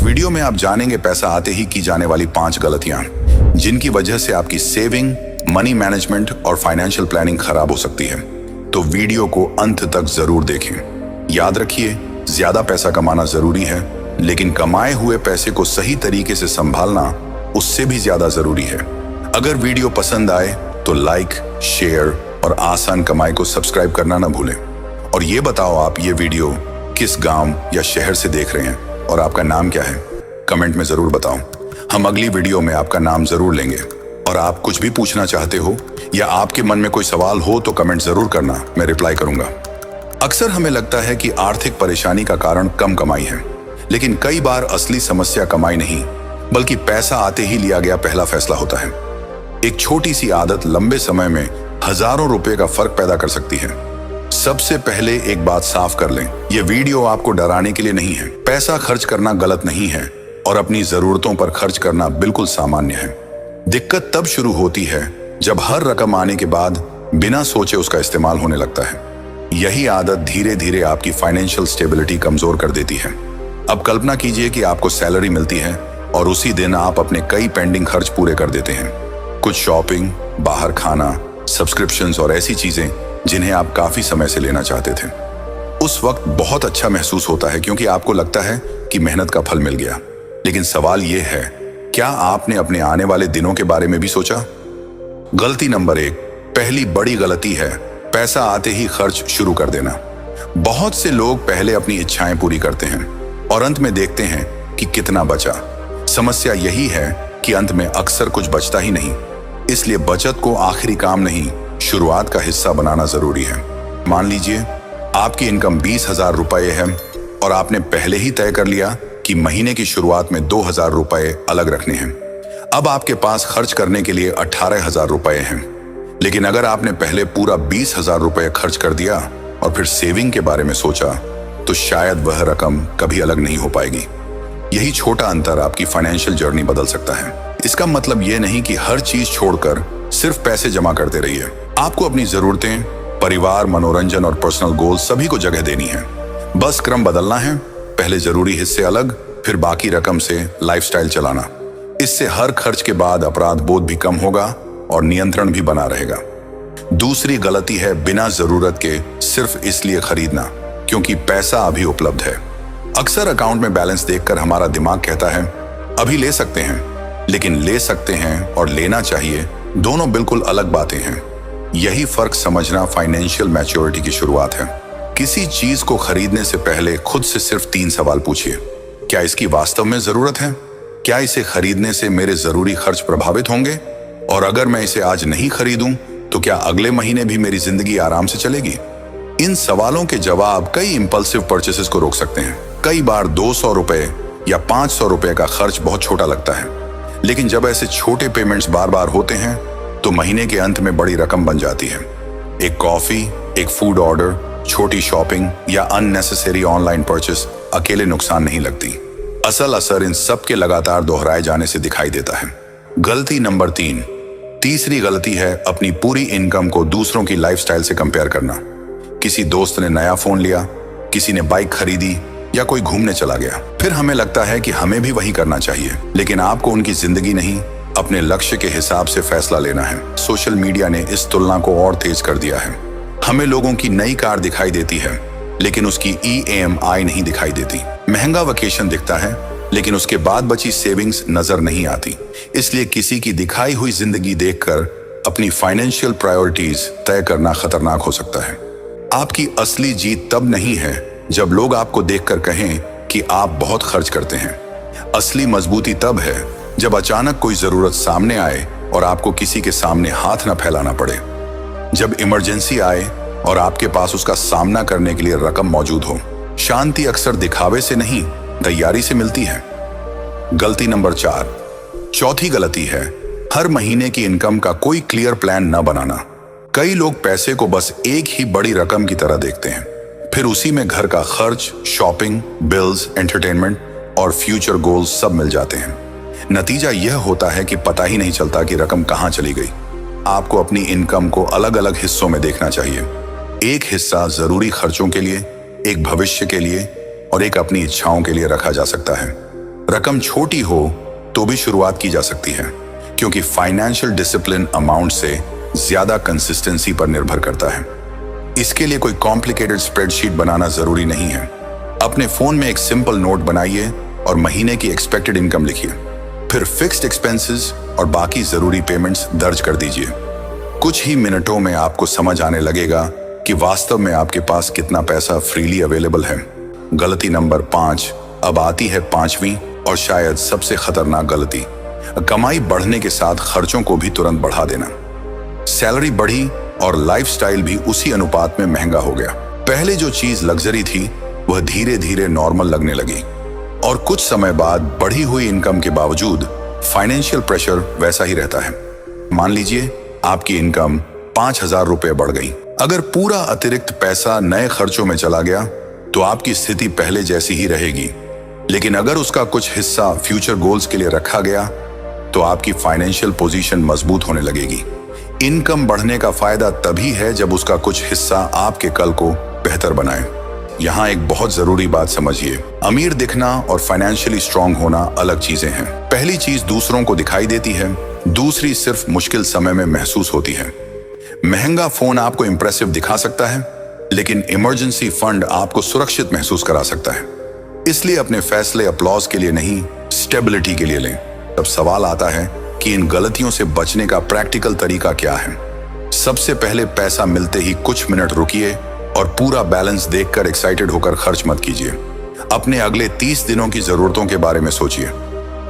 Video में आप जानेंगे पैसा आते ही की जाने वाली 5 गलतियां जिनकी वजह से आपकी सेविंग, मनी मैनेजमेंट और फाइनेंशियल प्लानिंग खराब हो सकती है। तो वीडियो को अंत तक जरूर देखें। याद रखिए, ज्यादा पैसा कमाना जरूरी है, लेकिन कमाए हुए पैसे को सही तरीके से संभालना उससे भी ज्यादा जरूरी है। अगर वीडियो पसंद आए तो लाइक, शेयर और आसान कमाई को सब्सक्राइब करना ना भूलें। और ये बताओ, आप ये वीडियो किस गांव या शहर से देख रहे हैं और आपका नाम क्या है? कमेंट में जरूर बताओ। हम अगली वीडियो में आपका नाम जरूर लेंगे। और आप कुछ भी पूछना चाहते हो या आपके मन में कोई सवाल हो तो कमेंट जरूर करना, मैं रिप्लाई करूंगा। अक्सर हमें लगता है कि आर्थिक परेशानी का कारण कम कमाई है, लेकिन कई बार असली समस्या कमाई नहीं, बल्कि पैसा आते ही लिया गया पहला फैसला होता है। एक छोटी सी आदत लंबे समय में हजारों रुपए का फर्क पैदा कर सकती है। सबसे पहले एक बात साफ कर लें, यह वीडियो आपको डराने के लिए नहीं है। पैसा खर्च करना गलत नहीं है और अपनी जरूरतों पर खर्च करना बिल्कुल सामान्य है। दिक्कत तब शुरू होती है जब हर रकम आने के बाद बिना सोचे उसका इस्तेमाल होने लगता है। यही आदत धीरे धीरे आपकी फाइनेंशियल स्टेबिलिटी कमजोर कर देती है। अब कल्पना कीजिए कि आपको सैलरी मिलती है और उसी दिन आप अपने कई पेंडिंग खर्च पूरे कर देते हैं। कुछ शॉपिंग, बाहर खाना, सब्सक्रिप्शंस और ऐसी चीजें जिन्हें आप काफी समय से लेना चाहते थे। उस वक्त बहुत अच्छा महसूस होता है क्योंकि आपको लगता है कि मेहनत का फल मिल गया। लेकिन सवाल यह है, क्या आपने अपने आने वाले दिनों के बारे में भी सोचा? गलती नंबर 1, पहली बड़ी गलती है पैसा आते ही खर्च शुरू कर देना। बहुत से लोग पहले अपनी इच्छाएं पूरी करते हैं और अंत में देखते हैं कि कितना बचा। समस्या यही है कि अंत में अक्सर कुछ बचता ही नहीं। इसलिए बचत को आखिरी काम नहीं, शुरुआत का हिस्सा बनाना जरूरी है। मान लीजिए आपकी इनकम 20,000 रुपए है और आपने पहले ही तय कर लिया कि महीने की शुरुआत में 2,000 रुपए अलग रखने हैं। अब आपके पास खर्च करने के लिए 18,000 रुपए हैं। लेकिन अगर आपने पहले पूरा 20,000 रुपए खर्च कर दिया और फिर सेविंग के बारे में सोचा, तो शायद वह रकम कभी अलग नहीं हो पाएगी। यही छोटा अंतर आपकी फाइनेंशियल जर्नी बदल सकता है। इसका मतलब यह नहीं कि हर चीज छोड़कर सिर्फ पैसे जमा करते रहिए। आपको अपनी जरूरतें, परिवार, मनोरंजन और पर्सनल गोल सभी को जगह देनी है। बस क्रम बदलना है, पहले जरूरी हिस्से अलग, फिर बाकी रकम से लाइफस्टाइल चलाना। इससे हर खर्च के बाद अपराध बोध भी कम होगा और नियंत्रण भी बना रहेगा। दूसरी गलती है बिना जरूरत के सिर्फ इसलिए खरीदना क्योंकि पैसा अभी उपलब्ध है। अक्सर अकाउंट में बैलेंस देखकर हमारा दिमाग कहता है अभी ले सकते हैं, लेकिन ले सकते हैं और लेना चाहिए दोनों बिल्कुल अलग बातें हैं। यही फर्क समझना फाइनेंशियल मैच्योरिटी की शुरुआत है। किसी चीज को खरीदने से पहले खुद से सिर्फ 3 सवाल पूछिए। क्या इसकी वास्तव में जरूरत है? क्या इसे खरीदने से मेरे जरूरी खर्च प्रभावित होंगे? और अगर मैं इसे आज नहीं खरीदूं तो क्या अगले महीने भी मेरी जिंदगी आराम से चलेगी? इन सवालों के जवाब कई इंपल्सिव परचेसेस को रोक सकते हैं। कई बार 200 रुपए या 500 रुपए का खर्च बहुत छोटा लगता है, लेकिन जब ऐसे छोटे पेमेंट्स बार बार होते हैं तो महीने के अंत में बड़ी रकम बन जाती है। एक कॉफी, एक फूड ऑर्डर, छोटी शॉपिंग या अननेसेसरी ऑनलाइन परचेस अकेले नुकसान नहीं लगती। असल असर इन सब के लगातार दोहराए जाने से दिखाई देता है। गलती नंबर 3, तीसरी गलती है अपनी पूरी इनकम को दूसरों की लाइफस्टाइल से कंपेयर करना। किसी दोस्त ने नया फोन लिया, किसी ने बाइक खरीदी या कोई घूमने चला गया, फिर हमें लगता है कि हमें भी वही करना चाहिए। लेकिन आपको उनकी जिंदगी नहीं, अपने लक्ष्य के हिसाब से फैसला लेना है। सोशल मीडिया ने इस तुलना को और तेज कर दिया है। हमें लोगों की नई कार दिखाई देती है, लेकिन उसकी EMI नहीं दिखाई देती। महंगा वेकेशन दिखता है, लेकिन उसके बाद बची सेविंग्स नजर नहीं आती। इसलिए किसी की दिखाई हुई जिंदगी देखकर अपनी फाइनेंशियल प्रायोरिटीज तय करना खतरनाक हो सकता है। आपकी असली जीत तब नहीं है जब लोग आपको देखकर कहें कि आप बहुत खर्च करते हैं। असली मजबूती तब है जब अचानक कोई जरूरत सामने आए और आपको किसी के सामने हाथ न फैलाना पड़े। जब इमरजेंसी आए और आपके पास उसका सामना करने के लिए रकम मौजूद हो। शांति अक्सर दिखावे से नहीं, तैयारी से मिलती है। गलती नंबर 4, चौथी गलती है हर महीने की इनकम का कोई क्लियर प्लान न बनाना। कई लोग पैसे को बस एक ही बड़ी रकम की तरह देखते हैं, फिर उसी में घर का खर्च, शॉपिंग, बिल्स, एंटरटेनमेंट और फ्यूचर गोल्स सब मिल जाते हैं। नतीजा यह होता है कि पता ही नहीं चलता कि रकम कहां चली गई। आपको अपनी इनकम को अलग अलग हिस्सों में देखना चाहिए। एक हिस्सा जरूरी खर्चों के लिए, एक भविष्य के लिए और एक अपनी इच्छाओं के लिए रखा जा सकता है। रकम छोटी हो तो भी शुरुआत की जा सकती है, क्योंकि फाइनेंशियल डिसिप्लिन अमाउंट से ज्यादा कंसिस्टेंसी पर निर्भर करता है। इसके लिए कोई कॉम्प्लिकेटेड स्प्रेडशीट बनाना जरूरी नहीं है। अपने फोन में एक सिंपल नोट बनाइए और महीने की एक्सपेक्टेड इनकम लिखिए। फिर फिक्स्ड एक्सपेंसेस और बाकी जरूरी पेमेंट्स दर्ज कर दीजिए। कुछ ही मिनटों में आपको समझ आने लगेगा कि वास्तव में आपके पास कितना पैसा फ्रीली अवेलेबल है। गलती नंबर 5 अब आती है, 5वीं और शायद सबसे खतरनाक गलती, कमाई बढ़ने के साथ खर्चों को भी तुरंत बढ़ा देना। सैलरी बढ़ी और लाइफस्टाइल भी उसी अनुपात में महंगा हो गया। पहले जो चीज लग्जरी थी वह धीरे धीरे नॉर्मल लगने लगी, और कुछ समय बाद बढ़ी हुई इनकम के बावजूद फाइनेंशियल प्रेशर वैसा ही रहता है। मान लीजिए आपकी इनकम 5,000 रुपए बढ़ गई। अगर पूरा अतिरिक्त पैसा नए खर्चों में चला गया तो आपकी स्थिति पहले जैसी ही रहेगी, लेकिन अगर उसका कुछ हिस्सा फ्यूचर गोल्स के लिए रखा गया तो आपकी फाइनेंशियल पोजीशन मजबूत होने लगेगी। इनकम बढ़ने का फायदा तभी है जब उसका कुछ हिस्सा आपके कल को बेहतर बनाए। यहाँ एक बहुत जरूरी बात समझिए, अमीर दिखना और फाइनेंशियली स्ट्रांग होना अलग चीजें हैं। पहली चीज दूसरों को दिखाई देती है, दूसरी सिर्फ मुश्किल समय में महसूस होती है। महंगा फोन आपको इंप्रेसिव दिखा सकता है, लेकिन इमरजेंसी फंड आपको सुरक्षित महसूस करा सकता है। इसलिए अपने फैसले अपलॉज के लिए नहीं, स्टेबिलिटी के लिए लें। तब सवाल आता है कि इन गलतियों से बचने का प्रैक्टिकल तरीका क्या है। सबसे पहले पैसा मिलते ही कुछ मिनट रुकिए और पूरा बैलेंस देखकर एक्साइटेड होकर खर्च मत कीजिए। अपने अगले 30 दिनों की जरूरतों के बारे में सोचिए।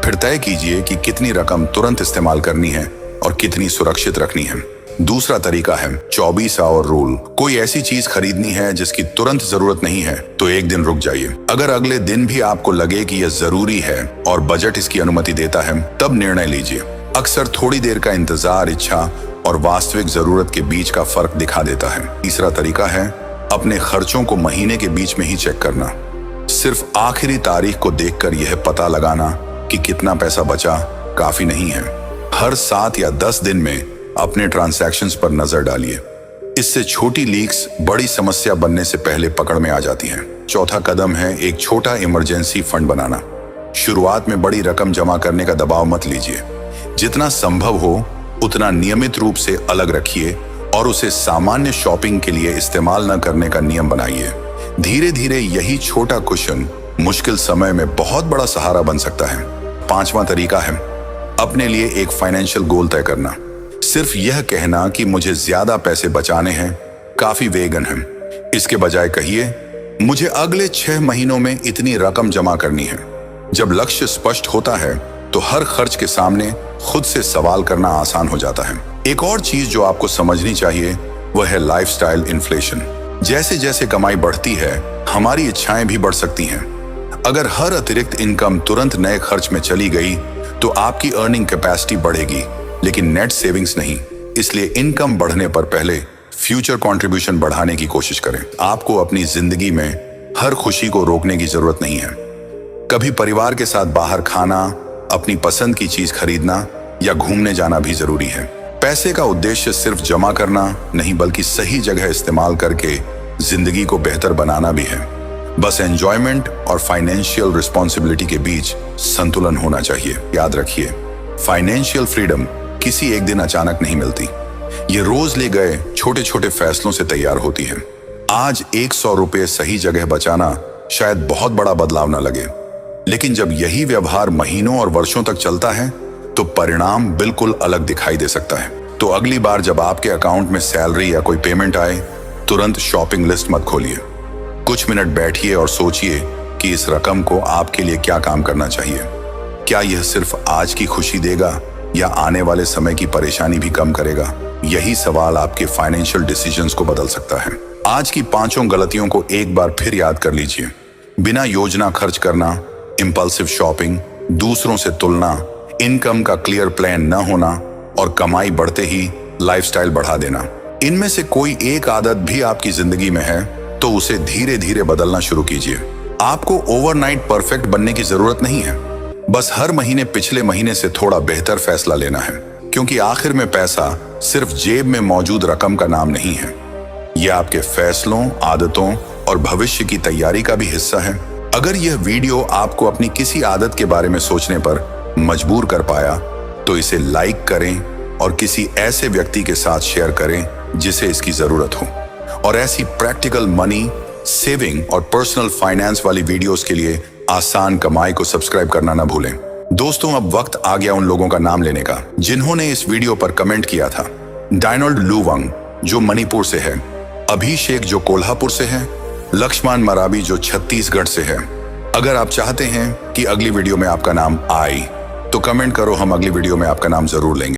फिर तय कीजिए कि कितनी रकम तुरंत इस्तेमाल करनी है और कितनी सुरक्षित रखनी है। दूसरा तरीका है 24 आवर रूल। कोई ऐसी चीज खरीदनी है जिसकी तुरंत जरूरत नहीं है तो एक दिन रुक जाइए। अगर अगले दिन भी आपको लगे कि यह जरूरी है और बजट इसकी अनुमति देता है, तब निर्णय लीजिए। अक्सर थोड़ी देर का इंतजार इच्छा और वास्तविक जरूरत के बीच का फर्क दिखा देता है। तीसरा तरीका है अपने खर्चों को महीने के बीच में ही चेक करना। सिर्फ आखिरी तारीख को देखकर यह पता लगाना कि कितना पैसा बचा काफी नहीं है। हर 7 या 10 दिन में अपने ट्रांजैक्शंस पर नजर डालिए। इससे छोटी लीक्स बड़ी समस्या बनने से पहले पकड़ में आ जाती हैं। चौथा कदम है एक छोटा इमरजेंसी फंड बनाना। शुरुआत में बड़ी रकम जमा करने का दबाव मत लीजिए। जितना संभव हो उतना नियमित रूप से अलग रखिए और उसे सामान्य शॉपिंग के लिए इस्तेमाल न करने का नियम बनाइए। धीरे धीरे यही छोटा कुशन मुश्किल समय में बहुत बड़ा सहारा बन सकता है। 5वां तरीका है अपने लिए एक फाइनेंशियल गोल तय करना। सिर्फ यह कहना कि मुझे ज्यादा पैसे बचाने हैं काफी वेगन है। इसके बजाय कहिए मुझे अगले 6 महीनों में इतनी रकम जमा करनी है। जब लक्ष्य स्पष्ट होता है तो हर खर्च के सामने खुद से सवाल करना आसान हो जाता है। एक और चीज जो आपको समझनी चाहिए वह है लाइफस्टाइल इन्फ्लेशन। जैसे जैसे कमाई बढ़ती है हमारी इच्छाएं भी बढ़ सकती हैं। अगर हर अतिरिक्त इनकम तुरंत नए खर्च में चली गई तो आपकी अर्निंग कैपेसिटी बढ़ेगी लेकिन नेट सेविंग्स नहीं। इसलिए इनकम बढ़ने पर पहले फ्यूचर कंट्रीब्यूशन बढ़ाने की कोशिश करें। आपको अपनी जिंदगी में हर खुशी को रोकने की जरूरत नहीं है। कभी परिवार के साथ बाहर खाना, अपनी पसंद की चीज खरीदना या घूमने जाना भी जरूरी है। पैसे का उद्देश्य सिर्फ जमा करना नहीं बल्कि सही जगह इस्तेमाल करके जिंदगी को बेहतर बनाना भी है। बस एंजॉयमेंट और फाइनेंशियल रिस्पॉन्सिबिलिटी के बीच संतुलन होना चाहिए। याद रखिए, फाइनेंशियल फ्रीडम किसी एक दिन अचानक नहीं मिलती। ये रोज ले गए छोटे छोटे फैसलों से तैयार होती है। आज 100 रुपये सही जगह बचाना शायद बहुत बड़ा बदलाव न लगे, लेकिन जब यही व्यवहार महीनों और वर्षों तक चलता है तो परिणाम बिल्कुल अलग दिखाई दे सकता है। तो अगली बार जब आपके अकाउंट में सैलरी या कोई पेमेंट आए, तुरंत शॉपिंग लिस्ट मत खोलिए। कुछ मिनट बैठिए और सोचिए कि इस रकम को आपके लिए क्या काम करना चाहिए। क्या यह सिर्फ आज की खुशी देगा या आने वाले समय की परेशानी भी कम करेगा? यही सवाल आपके फाइनेंशियल डिसीजंस को बदल सकता है। आज की 5 गलतियों को एक बार फिर याद कर लीजिए। बिना योजना खर्च करना, इंपल्सिव शॉपिंग, दूसरों से तुलना, इनकम का क्लियर प्लान न होना और कमाई बढ़ते ही लाइफस्टाइल बढ़ा देना। इनमें से कोई एक आदत भी आपकी जिंदगी में है तो उसे धीरे धीरे बदलना शुरू कीजिए। आपको ओवरनाइट परफेक्ट बनने की जरूरत नहीं है। बस हर महीने पिछले महीने से थोड़ा बेहतर फैसला लेना है, क्योंकि आखिर में पैसा सिर्फ जेब में मौजूद रकम का नाम नहीं है। यह आपके फैसलों, आदतों और भविष्य की तैयारी का भी हिस्सा है। अगर यह वीडियो आपको अपनी किसी आदत के बारे में सोचने पर मजबूर कर पाया तो इसे लाइक करें और किसी ऐसे व्यक्ति के साथ शेयर करें जिसे इसकी जरूरत हो। और ऐसी प्रैक्टिकल मनी, सेविंग और पर्सनल फाइनेंस वाली वीडियोस के लिए आसान कमाई को सब्सक्राइब करना ना भूलें। दोस्तों, अब वक्त आ गया उन लोगों का नाम लेने का जिन्होंने इस वीडियो पर कमेंट किया था। डायनल्ड लुवंग जो मणिपुर से है, अभिषेक जो कोल्हापुर से है, लक्ष्मण मराबी जो छत्तीसगढ़ से है। अगर आप चाहते हैं कि अगली वीडियो में आपका नाम आए तो कमेंट करो, हम अगली वीडियो में आपका नाम जरूर लेंगे।